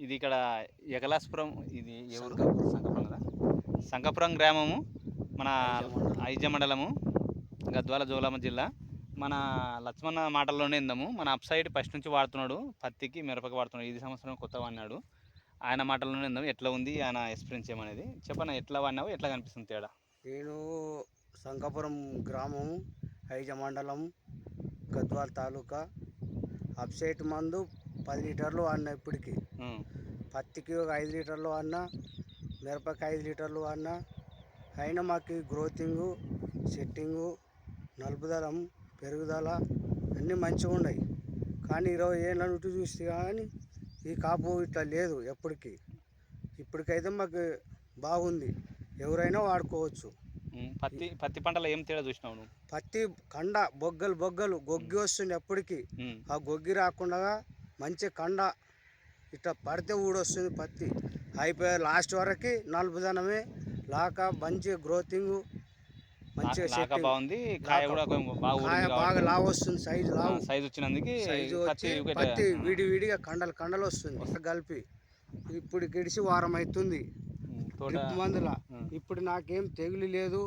ఇది ఇక్కడ యగలాస్పురం, ఇది ఎవరు సంకపురం కదా, సంకపురం గ్రామము, మన ఐజ మండలము, గద్వాల జోగులాంబ జిల్లా. మన లక్ష్మణ మాటల్లోనే ఇందాము. మన అప్ సైడ్ ఫస్ట్ నుంచి వాడుతున్నాడు, పత్తికి మిరపకి వాడుతున్నాడు. ఇది సంవత్సరం కొత్త వాడినాడు. ఆయన మాటల్లోనే ఇందాము. ఎట్లా ఉంది ఆయన ఎక్స్పీరియన్స్ ఏమనేది చెప్పనా, ఎట్లా వాడినావు, ఎట్లా కనిపిస్తుంది తేడా? నేను సంకాపురం గ్రామం, ఐజ మండలం, గద్వాల తాలూకా. అప్సైట్ మందు 10 లీటర్లు వాడినా. ఇప్పటికి పత్తికి ఒక 5 లీటర్లు వాడినా, మిరపకి 5 లీటర్లు వాడినా. అయినా మాకు గ్రోతింగు, సెట్టింగు, నలుపుదలం, పెరుగుదల అన్నీ మంచిగా ఉన్నాయి. కానీ 20 ఏళ్ళ నుండి చూస్తే కానీ ఈ కాపు ఇట్లా లేదు ఎప్పటికీ. ఇప్పటికైతే మాకు బాగుంది, ఎవరైనా వాడుకోవచ్చు. పత్తి పత్తి పంటలో ఏం తేడా చూసినావు నువ్వు? పత్తి కండ బొగ్గలు గొగ్గి వస్తుంది ఎప్పటికీ. ఆ గొగ్గి రాకుండా మంచి కండ ఇట్లా పడితే ఊడొస్తుంది పత్తి. అయిపోయే లాస్ట్ వరకు నలుపుదనమే, లాక మంచి గ్రోతింగ్, మంచిగా బాగుంది. కాయ కూడా బాగా లావు వస్తుంది, సైజు వచ్చినందుకు పత్తి విడివిడిగా కండలు వస్తుంది కలిపి. ఇప్పుడు గిడిసి వారం అవుతుంది డ్రిప్ మందుల. ఇప్పుడు నాకేం తెగులు లేదు,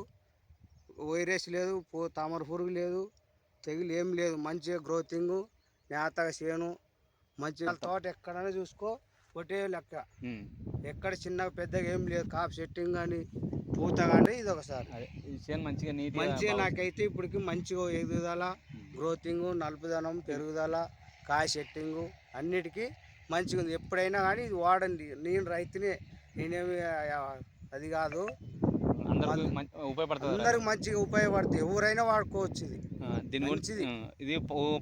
వైరస్ లేదు, తామర పురుగు లేదు, తెగులు ఏం లేదు. మంచిగా గ్రోతింగ్, నేతగా చేను మంచిగా. తోట ఎక్కడైనా చూసుకో ఒకటే లెక్క, ఎక్కడ చిన్న పెద్దగా ఏం లేదు. కాపు సెట్టింగ్ కానీ పూత కానీ ఇది ఒకసారి మంచిగా నాకైతే ఇప్పటికి మంచిగా ఎదుగుదల, గ్రోతింగ్, నలుపుదనం, పెరుగుదల, కాయ సెట్టింగు అన్నిటికీ మంచిగా ఉంది. ఎప్పుడైనా కానీ ఇది వాడండి. నేను రైతునే, నేనేమి అది కాదు, అందరికి మంచిగా ఉపయోగపడుతుంది. ఎవరైనా వాడుకోవచ్చు. ఇది మంచిది. ఇది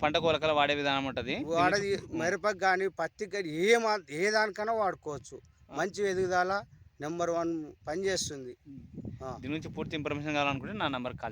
పంట కోలకలు వాడే విధానం ఉంటుంది. వాడేది మిరపకి కానీ పత్తికి కానీ ఏ దానికైనా వాడుకోవచ్చు. మంచి ఎదుగుదల, నెంబర్ 1 పని చేస్తుంది. దీని నుంచి పూర్తి ఇన్ఫర్మేషన్ కావాలనుకుంటే నా నెంబర్ కాల్